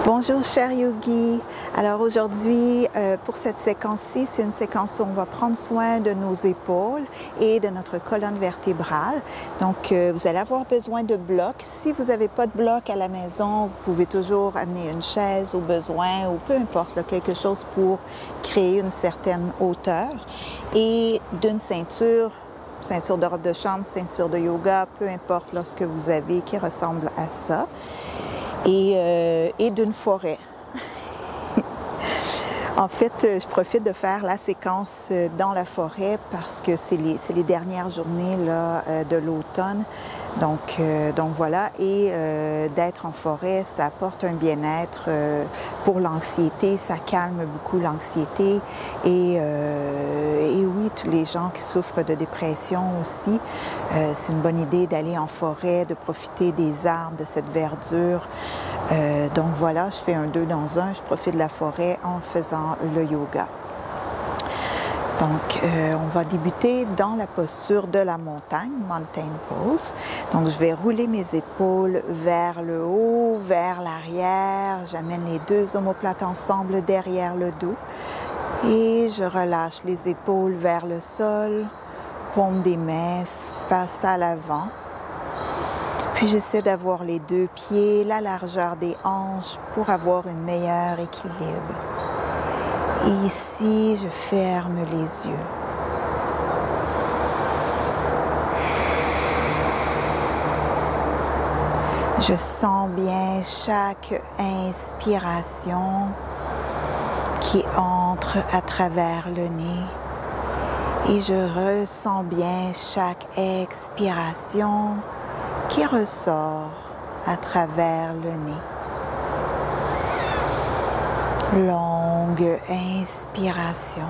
Bonjour chers yogis. Alors aujourd'hui pour cette séquence-ci, c'est une séquence où on va prendre soin de nos épaules et de notre colonne vertébrale. Donc vous allez avoir besoin de blocs. Si vous n'avez pas de bloc à la maison, vous pouvez toujours amener une chaise au besoin ou peu importe, là, quelque chose pour créer une certaine hauteur. Et d'une ceinture de robe de chambre, ceinture de yoga, peu importe là, ce que vous avez qui ressemble à ça. Et d'une forêt. En fait, je profite de faire la séquence dans la forêt parce que c'est les dernières journées là, de l'automne. Donc voilà, et d'être en forêt, ça apporte un bien-être pour l'anxiété, ça calme beaucoup l'anxiété. Et oui, tous les gens qui souffrent de dépression aussi, c'est une bonne idée d'aller en forêt, de profiter des arbres, de cette verdure. Donc voilà, je fais un 2 dans 1, je profite de la forêt en faisant le yoga. Donc, on va débuter dans la posture de la montagne, Mountain Pose. Donc, je vais rouler mes épaules vers le haut, vers l'arrière. J'amène les deux omoplates ensemble derrière le dos. Et je relâche les épaules vers le sol, paume des mains face à l'avant. Puis j'essaie d'avoir les deux pieds, la largeur des hanches pour avoir un meilleur équilibre. Et ici, je ferme les yeux. Je sens bien chaque inspiration qui entre à travers le nez. Et je ressens bien chaque expiration qui ressort à travers le nez. Longue inspiration.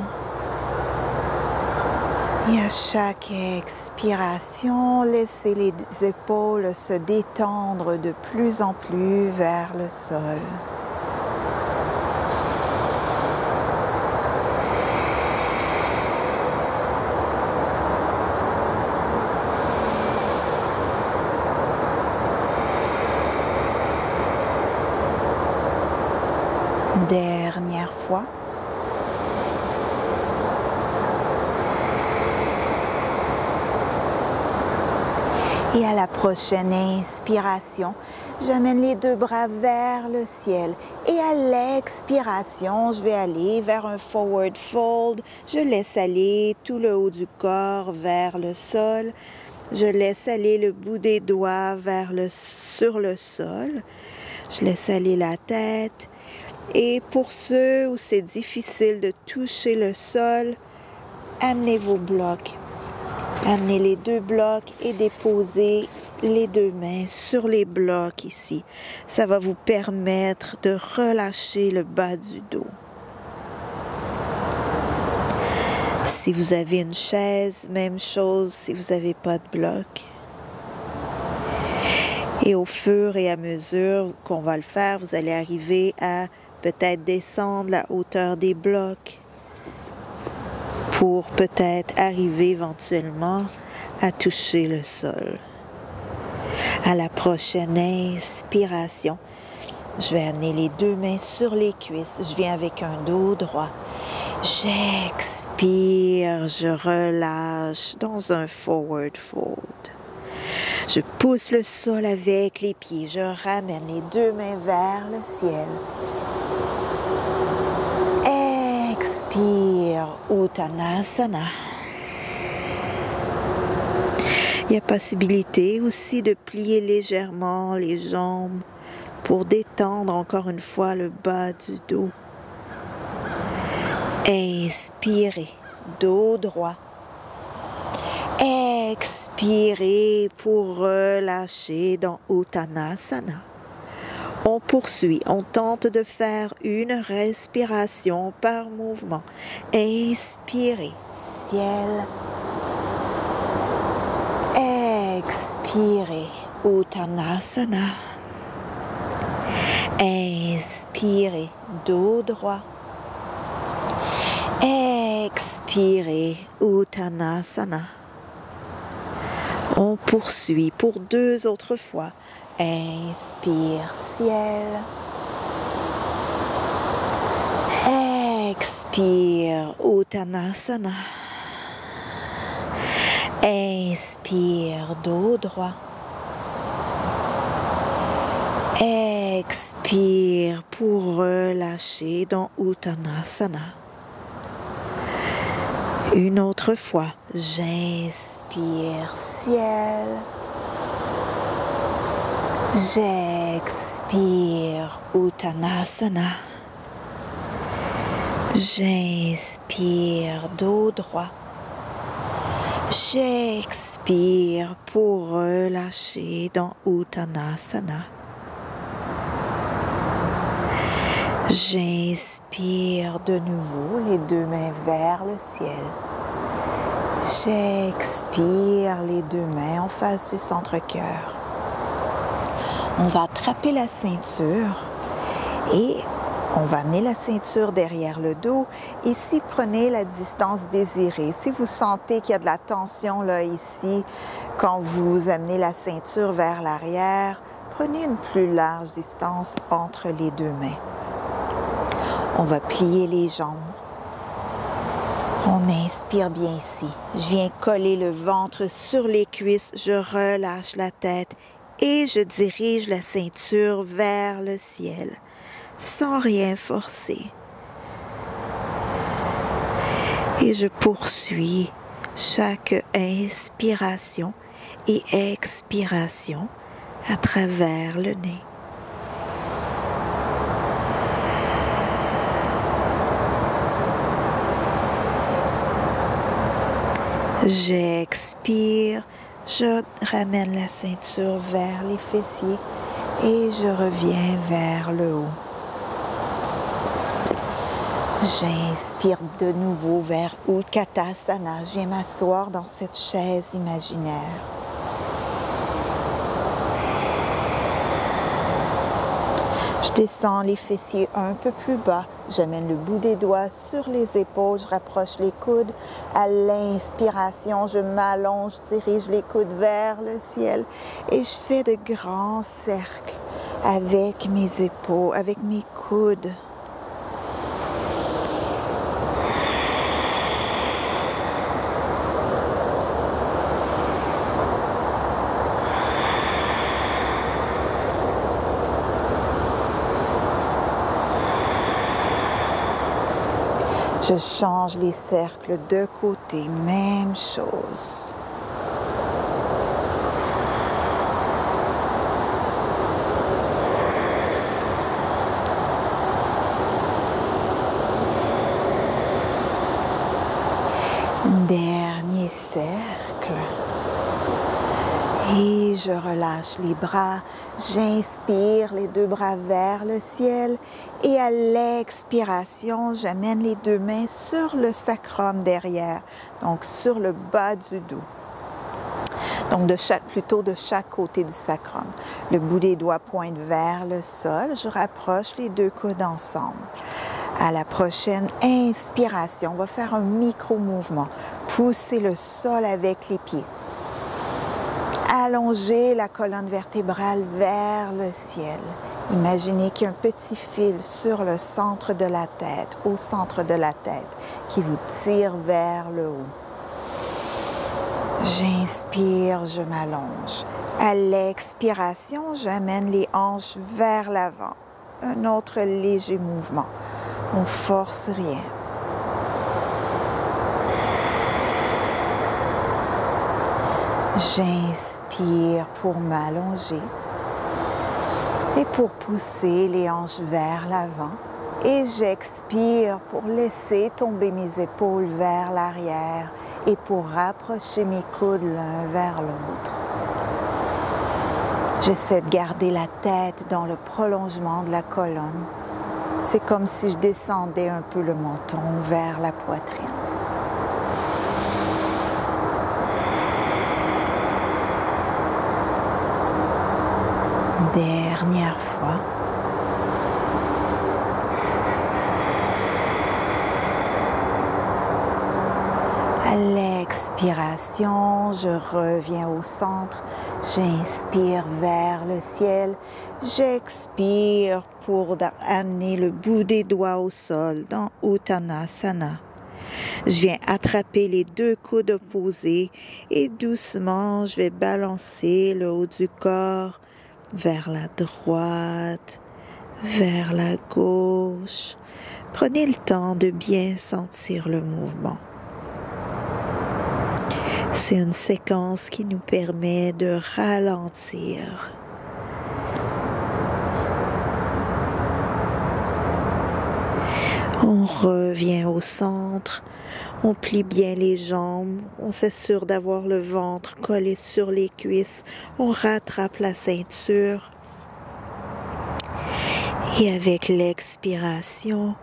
Et à chaque expiration, laissez les épaules se détendre de plus en plus vers le sol. Dernière fois. Et à la prochaine inspiration, j'amène les deux bras vers le ciel. Et à l'expiration, je vais aller vers un forward fold. Je laisse aller tout le haut du corps vers le sol. Je laisse aller le bout des doigts sur le sol. Je laisse aller la tête. Et pour ceux où c'est difficile de toucher le sol, amenez vos blocs. Amenez les deux blocs et déposez les deux mains sur les blocs ici. Ça va vous permettre de relâcher le bas du dos. Si vous avez une chaise, même chose si vous n'avez pas de bloc. Et au fur et à mesure qu'on va le faire, vous allez arriver à peut-être descendre la hauteur des blocs pour peut-être arriver éventuellement à toucher le sol. À la prochaine inspiration, je vais amener les deux mains sur les cuisses. Je viens avec un dos droit. J'expire, je relâche dans un forward fold. Je pousse le sol avec les pieds. Je ramène les deux mains vers le ciel. Expire, Uttanasana. Il y a possibilité aussi de plier légèrement les jambes pour détendre encore une fois le bas du dos. Inspirez, dos droit. Expirez pour relâcher dans Uttanasana. On poursuit, on tente de faire une respiration par mouvement. Inspirez, ciel. Expirez, Uttanasana. Inspirez, dos droit. Expirez, Uttanasana. On poursuit pour 2 autres fois. Inspire, ciel. Expire, Uttanasana. Inspire, dos droit. Expire pour relâcher dans Uttanasana. Une autre fois, j'inspire ciel. J'expire Uttanasana. J'inspire dos droit. J'expire pour relâcher dans Uttanasana. J'inspire de nouveau les deux mains vers le ciel. J'expire les deux mains en face du centre-cœur. On va attraper la ceinture et on va amener la ceinture derrière le dos. Ici, prenez la distance désirée. Si vous sentez qu'il y a de la tension là ici, quand vous amenez la ceinture vers l'arrière, prenez une plus large distance entre les deux mains. On va plier les jambes. On inspire bien ici. Je viens coller le ventre sur les cuisses. Je relâche la tête et je dirige la ceinture vers le ciel, sans rien forcer. Et je poursuis chaque inspiration et expiration à travers le nez. J'expire, je ramène la ceinture vers les fessiers et je reviens vers le haut. J'inspire de nouveau vers Utkatasana. Je viens m'asseoir dans cette chaise imaginaire. Je descends les fessiers un peu plus bas. J'amène le bout des doigts sur les épaules. Je rapproche les coudes. À l'inspiration, je m'allonge, je dirige les coudes vers le ciel. Et je fais de grands cercles avec mes épaules, avec mes coudes. Je change les cercles de côté, même chose. Dernier cercle. Et je relâche les bras. J'inspire les deux bras vers le ciel et à l'expiration, j'amène les deux mains sur le sacrum derrière, donc sur le bas du dos. Donc plutôt de chaque côté du sacrum. Le bout des doigts pointe vers le sol. Je rapproche les deux coudes ensemble. À la prochaine inspiration, on va faire un micro-mouvement. Pousser le sol avec les pieds. Allongez la colonne vertébrale vers le ciel. Imaginez qu'il y a un petit fil sur le centre de la tête, au centre de la tête, qui vous tire vers le haut. J'inspire, je m'allonge. À l'expiration, j'amène les hanches vers l'avant. Un autre léger mouvement. On ne force rien. J'inspire pour m'allonger et pour pousser les hanches vers l'avant. Et j'expire pour laisser tomber mes épaules vers l'arrière et pour rapprocher mes coudes l'un vers l'autre. J'essaie de garder la tête dans le prolongement de la colonne. C'est comme si je descendais un peu le menton vers la poitrine. Dernière fois. À l'expiration, je reviens au centre. J'inspire vers le ciel. J'expire pour amener le bout des doigts au sol dans Uttanasana. Je viens attraper les deux coudes opposés et doucement, je vais balancer le haut du corps vers la droite, vers la gauche. Prenez le temps de bien sentir le mouvement. C'est une séquence qui nous permet de ralentir. On revient au centre, on plie bien les jambes, on s'assure d'avoir le ventre collé sur les cuisses, on rattrape la ceinture. Et avec l'expiration,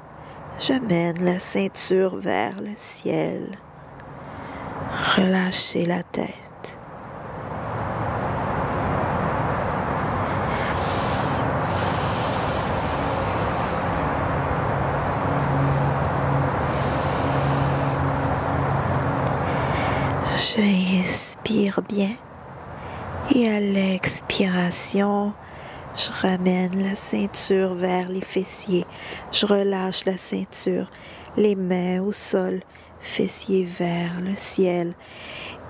j'amène la ceinture vers le ciel. Relâchez la tête. J'inspire bien et à l'expiration, je ramène la ceinture vers les fessiers. Je relâche la ceinture, les mains au sol, fessiers vers le ciel.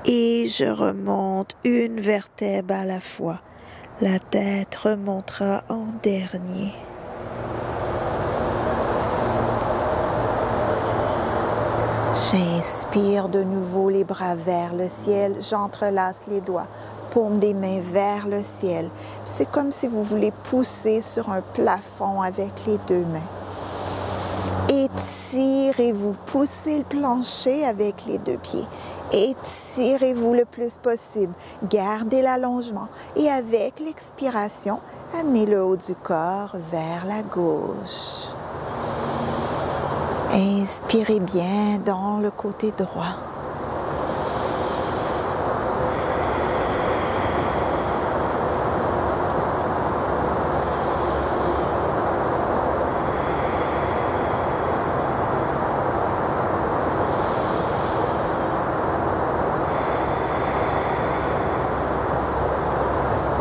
Et je remonte une vertèbre à la fois. La tête remontera en dernier. J'inspire de nouveau les bras vers le ciel. J'entrelace les doigts. Paume des mains vers le ciel. C'est comme si vous voulez pousser sur un plafond avec les deux mains. Étirez-vous, poussez le plancher avec les deux pieds. Étirez-vous le plus possible. Gardez l'allongement. Et avec l'expiration, amenez le haut du corps vers la gauche. Inspirez bien dans le côté droit.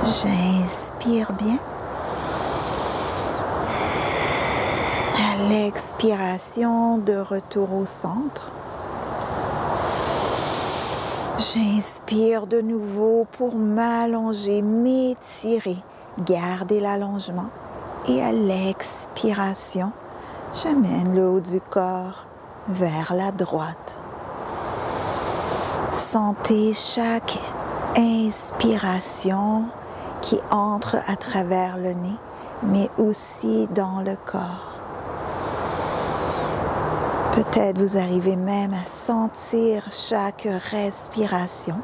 J'inspire bien. À l'expiration, de retour au centre. J'inspire de nouveau pour m'allonger, m'étirer. Gardez l'allongement. Et à l'expiration, j'amène le haut du corps vers la droite. Sentez chaque inspiration qui entre à travers le nez, mais aussi dans le corps. Peut-être vous arrivez même à sentir chaque respiration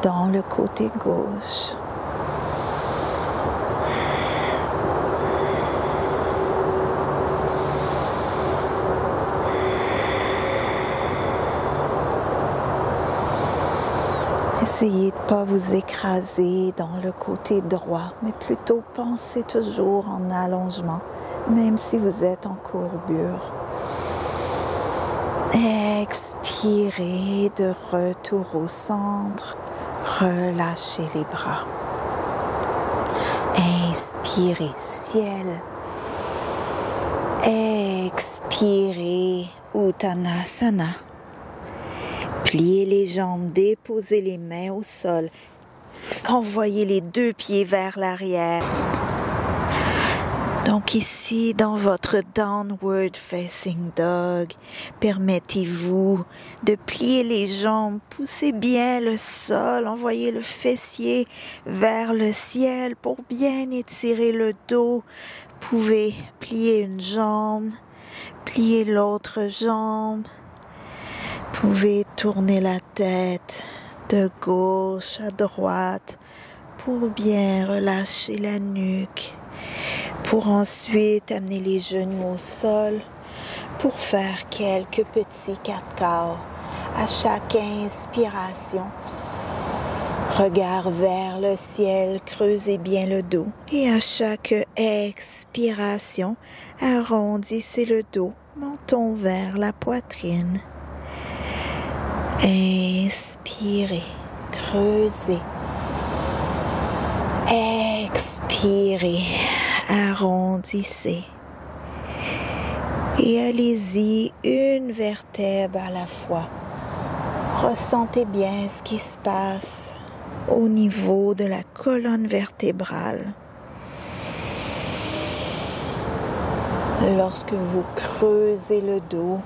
dans le côté gauche. Essayez de ne pas vous écraser dans le côté droit, mais plutôt pensez toujours en allongement, même si vous êtes en courbure. Expirez de retour au centre, relâchez les bras. Inspirez ciel. Expirez Uttanasana. Pliez les jambes, déposez les mains au sol. Envoyez les deux pieds vers l'arrière. Donc ici, dans votre Downward Facing Dog, permettez-vous de plier les jambes, poussez bien le sol, envoyez le fessier vers le ciel pour bien étirer le dos. Vous pouvez plier une jambe, plier l'autre jambe. Vous pouvez tourner la tête de gauche à droite pour bien relâcher la nuque. Pour ensuite amener les genoux au sol pour faire quelques petits 4 quarts. À chaque inspiration, regard vers le ciel, creusez bien le dos. Et à chaque expiration, arrondissez le dos, menton vers la poitrine. Inspirez, creusez. Expirez, arrondissez. Et allez-y une vertèbre à la fois. Ressentez bien ce qui se passe au niveau de la colonne vertébrale. Lorsque vous creusez le dos,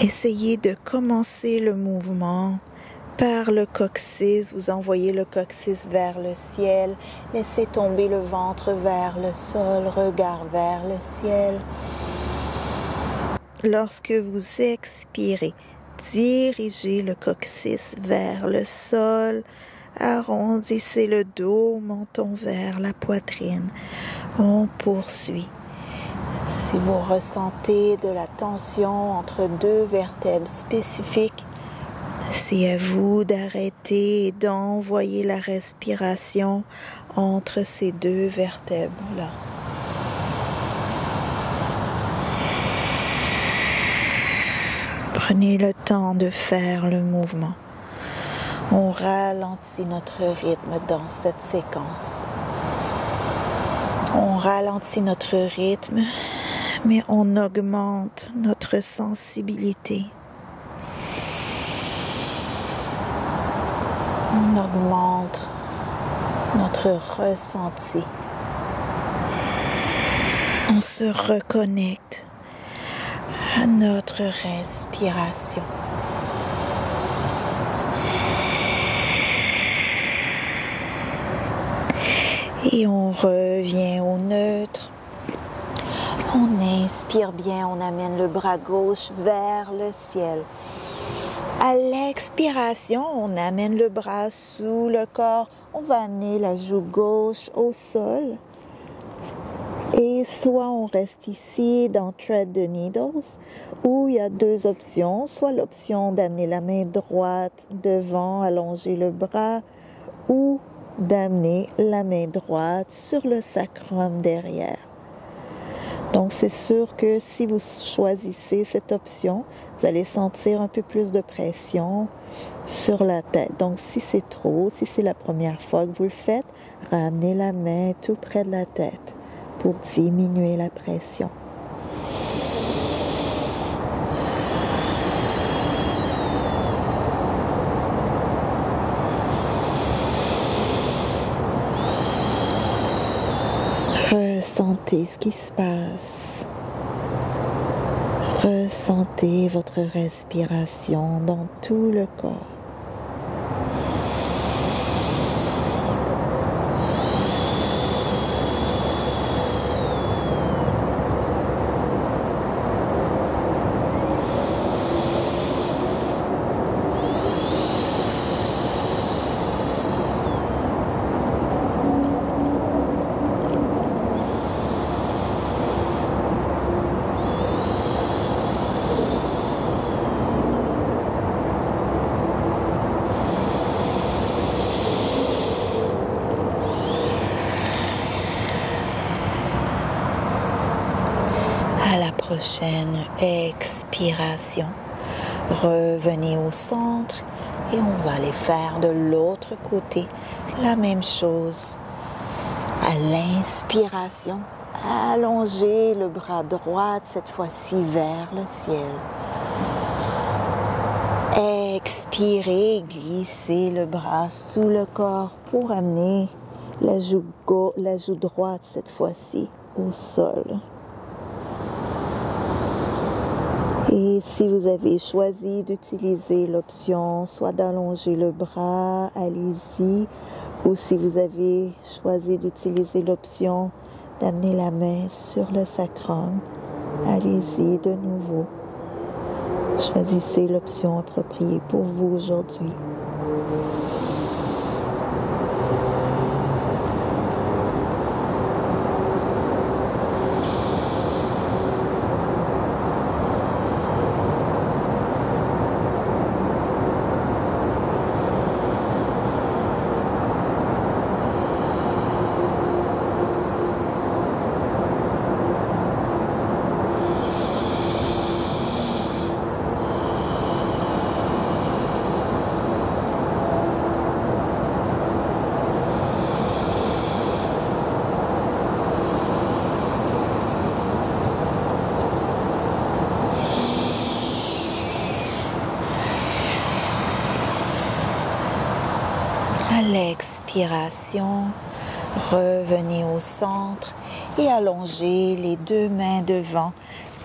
essayez de commencer le mouvement par le coccyx. Vous envoyez le coccyx vers le ciel. Laissez tomber le ventre vers le sol, regard vers le ciel. Lorsque vous expirez, dirigez le coccyx vers le sol. Arrondissez le dos, menton vers la poitrine. On poursuit. Si vous ressentez de la tension entre deux vertèbres spécifiques, c'est à vous d'arrêter et d'envoyer la respiration entre ces deux vertèbres-là. Prenez le temps de faire le mouvement. On ralentit notre rythme dans cette séquence. On ralentit notre rythme, mais on augmente notre sensibilité. On augmente notre ressenti. On se reconnecte à notre respiration. Et on revient au neutre. On inspire bien, on amène le bras gauche vers le ciel. À l'expiration, on amène le bras sous le corps. On va amener la joue gauche au sol. Et soit on reste ici dans Thread the Needles, où il y a deux options. Soit l'option d'amener la main droite devant, allonger le bras, ou d'amener la main droite sur le sacrum derrière. Donc, c'est sûr que si vous choisissez cette option, vous allez sentir un peu plus de pression sur la tête. Donc, si c'est trop, si c'est la première fois que vous le faites, ramenez la main tout près de la tête pour diminuer la pression. Ressentez ce qui se passe. Ressentez votre respiration dans tout le corps. À la prochaine expiration, revenez au centre et on va aller faire de l'autre côté la même chose. À l'inspiration, allongez le bras droit cette fois-ci vers le ciel. Expirez, glissez le bras sous le corps pour amener la joue droite cette fois-ci au sol. Et si vous avez choisi d'utiliser l'option soit d'allonger le bras, allez-y. Ou si vous avez choisi d'utiliser l'option d'amener la main sur le sacrum, allez-y de nouveau. Choisissez l'option appropriée pour vous aujourd'hui. À l'expiration, revenez au centre et allongez les deux mains devant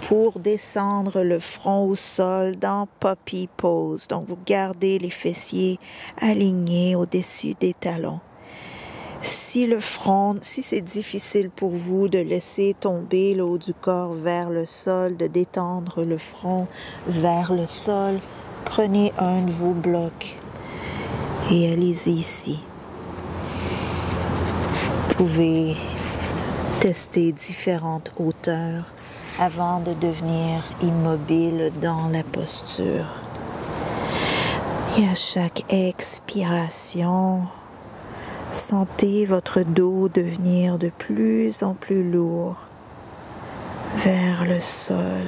pour descendre le front au sol dans Puppy Pose. Donc, vous gardez les fessiers alignés au-dessus des talons. Si c'est difficile pour vous de laisser tomber le haut du corps vers le sol, de détendre le front vers le sol, prenez un de vos blocs et allez-y ici. Vous pouvez tester différentes hauteurs avant de devenir immobile dans la posture. Et à chaque expiration, sentez votre dos devenir de plus en plus lourd vers le sol.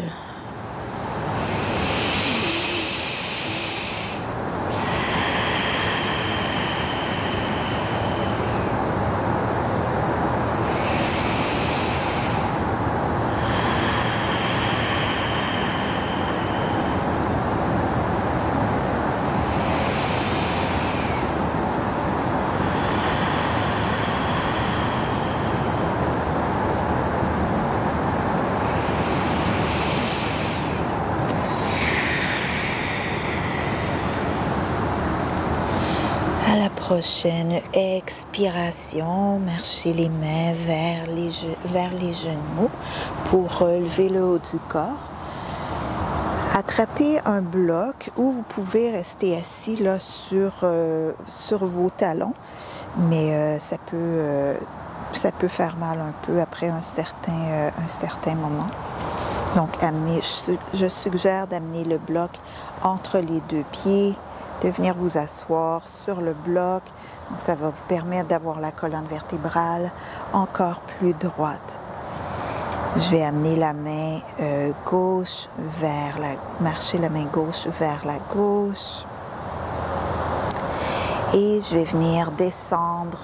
À la prochaine expiration, marchez les mains vers les genoux pour relever le haut du corps. Attrapez un bloc où vous pouvez rester assis là, sur vos talons, mais ça peut faire mal un peu après un certain moment. Donc, je suggère d'amener le bloc entre les deux pieds, de venir vous asseoir sur le bloc. Donc, ça va vous permettre d'avoir la colonne vertébrale encore plus droite. Je vais amener la main gauche marcher la main gauche vers la gauche. Et je vais venir descendre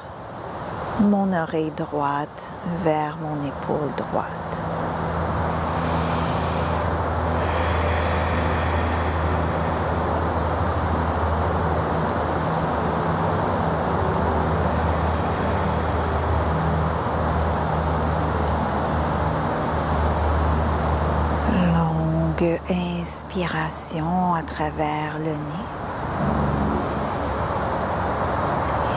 mon oreille droite vers mon épaule droite. Inspiration à travers le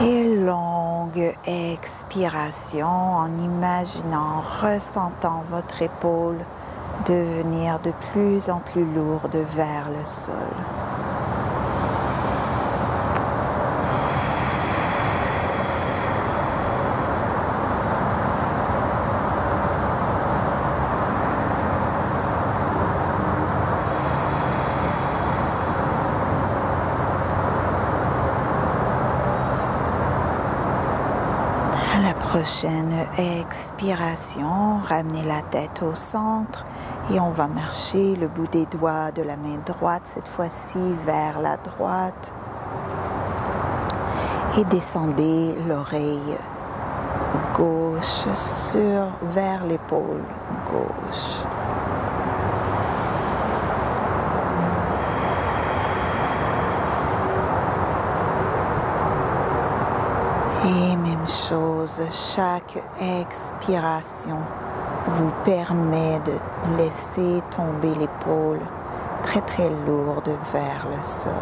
nez et longue expiration en imaginant, ressentant votre épaule devenir de plus en plus lourde vers le sol. Prochaine expiration, ramenez la tête au centre et on va marcher le bout des doigts de la main droite, cette fois-ci vers la droite. Et descendez l'oreille gauche vers l'épaule gauche. Et même chose, chaque expiration vous permet de laisser tomber l'épaule très très lourde vers le sol.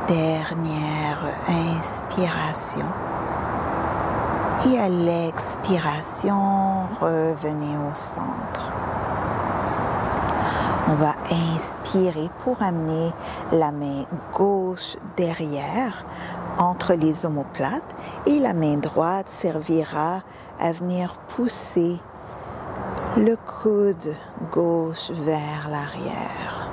Dernière inspiration et à l'expiration, revenez au centre. On va inspirer pour amener la main gauche derrière entre les omoplates et la main droite servira à venir pousser le coude gauche vers l'arrière.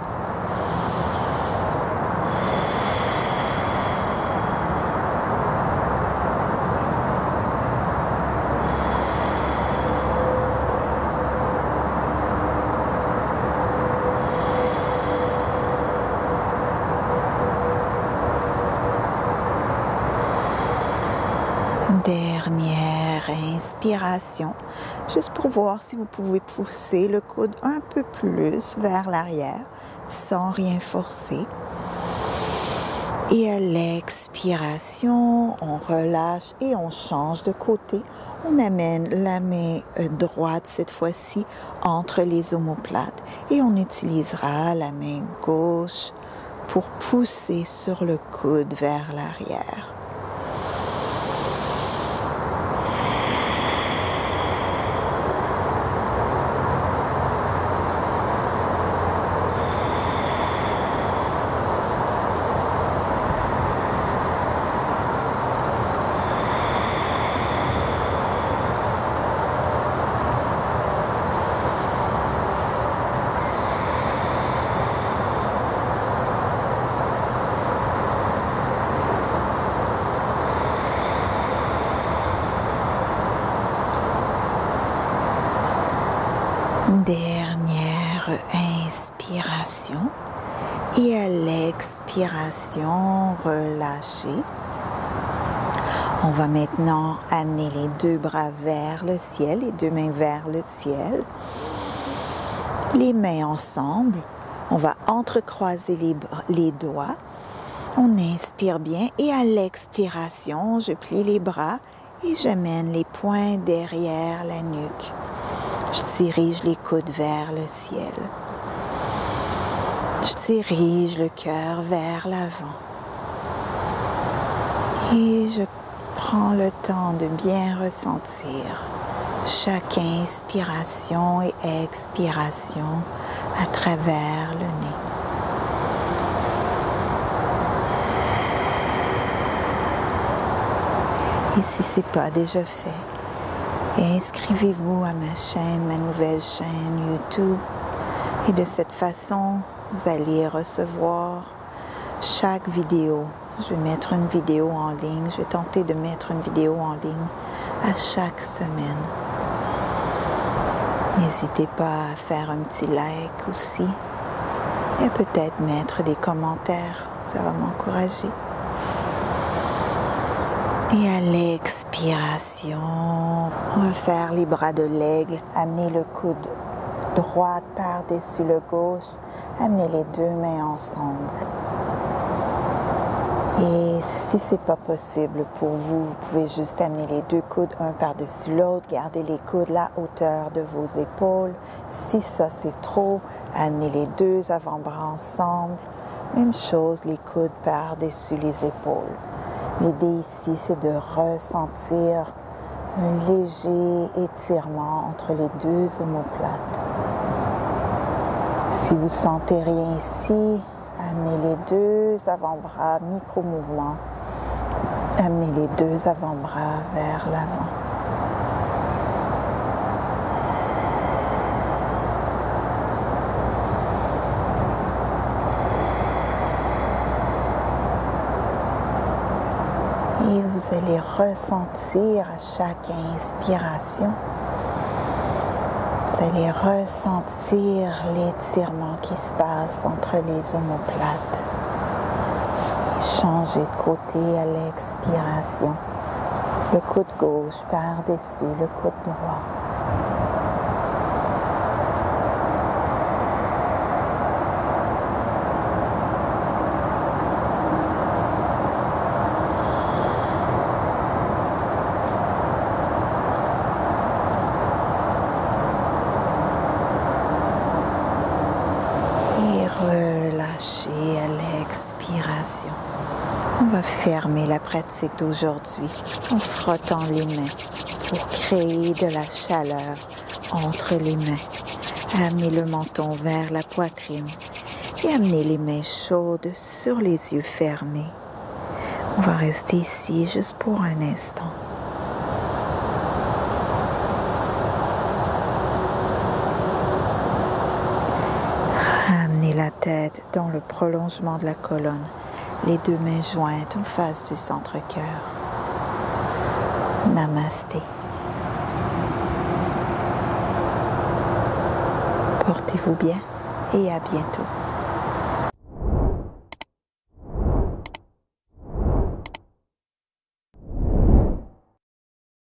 Dernière inspiration, juste pour voir si vous pouvez pousser le coude un peu plus vers l'arrière sans rien forcer. Et à l'expiration, on relâche et on change de côté. On amène la main droite cette fois-ci entre les omoplates et on utilisera la main gauche pour pousser sur le coude vers l'arrière. Dernière inspiration et à l'expiration, relâchez. On va maintenant amener les deux bras vers le ciel, les deux mains vers le ciel. Les mains ensemble. On va entrecroiser les doigts. On inspire bien et à l'expiration, je plie les bras et j'amène les poings derrière la nuque. Je dirige les coudes vers le ciel. Je dirige le cœur vers l'avant. Et je prends le temps de bien ressentir chaque inspiration et expiration à travers le nez. Et si ce n'est pas déjà fait, inscrivez-vous à ma chaîne, ma nouvelle chaîne YouTube. Et de cette façon, vous allez recevoir chaque vidéo. Je vais mettre une vidéo en ligne. Je vais tenter de mettre une vidéo en ligne à chaque semaine. N'hésitez pas à faire un petit like aussi. Et peut-être mettre des commentaires. Ça va m'encourager. Et à l'expiration, on va faire les bras de l'aigle. Amener le coude droit par-dessus le gauche. Amener les deux mains ensemble. Et si ce n'est pas possible pour vous, vous pouvez juste amener les deux coudes un par-dessus l'autre. Gardez les coudes à la hauteur de vos épaules. Si ça c'est trop, amenez les deux avant-bras ensemble. Même chose, les coudes par-dessus les épaules. L'idée ici, c'est de ressentir un léger étirement entre les deux omoplates. Si vous ne sentez rien ici, amenez les deux avant-bras, micro-mouvement. Amenez les deux avant-bras vers l'avant. Et vous allez ressentir à chaque inspiration, vous allez ressentir l'étirement qui se passe entre les omoplates. Et changez de côté à l'expiration. Le coude gauche par-dessus le coude droit. Relâchez à l'expiration. On va fermer la pratique d'aujourd'hui en frottant les mains pour créer de la chaleur entre les mains. Amenez le menton vers la poitrine et amenez les mains chaudes sur les yeux fermés. On va rester ici juste pour un instant. La tête dans le prolongement de la colonne, les deux mains jointes en face du centre-cœur. Namasté. Portez-vous bien et à bientôt.